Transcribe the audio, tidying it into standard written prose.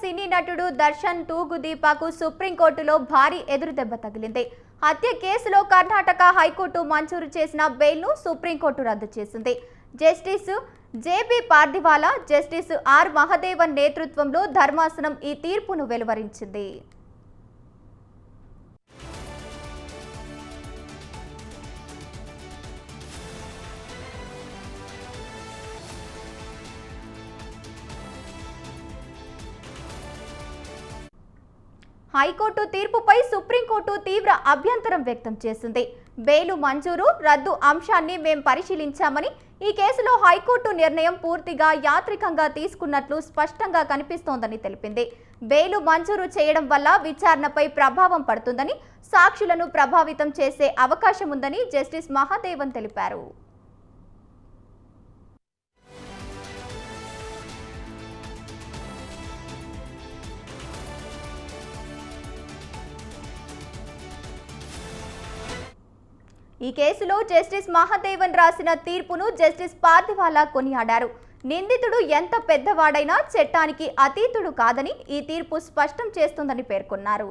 సినీ నటుడు దర్శన్ తూగు దీపాకు సుప్రీంకోర్టులో భారీ ఎదురుదెబ్బ తగిలింది. హత్య కేసులో కర్ణాటక హైకోర్టు మంజూరు చేసిన బెయిల్ను సుప్రీంకోర్టు రద్దు చేసింది. Justice JB Pardiwala, justice R Mahadevan నేతృత్వంలో ధర్మాసనం ఈ తీర్పును వెలువరించింది. హైకోర్టు తీర్పుపై సుప్రీంకోర్టు తీవ్ర అభ్యంతరం వ్యక్తం చేసింది. బెయిలు మంజూరు రద్దు అంశాన్ని మేం పరిశీలించామని, ఈ కేసులో హైకోర్టు నిర్ణయం పూర్తిగా యాత్రికంగా తీసుకున్నట్లు స్పష్టంగా కనిపిస్తోందని తెలిపింది. బెయిలు మంజూరు చేయడం వల్ల విచారణపై ప్రభావం పడుతుందని, సాక్షులను ప్రభావితం చేసే అవకాశం ఉందని జస్టిస్ మహాదేవన్ తెలిపారు. ఈ కేసులో జస్టిస్ మహాదేవన్ రాసిన తీర్పును జస్టిస్ పార్దివాలా కొనియాడారు. నిందితుడు ఎంత పెద్దవాడైనా చట్టానికి అతీతుడు కాదని ఈ తీర్పు స్పష్టం చేస్తుందని పేర్కొన్నారు.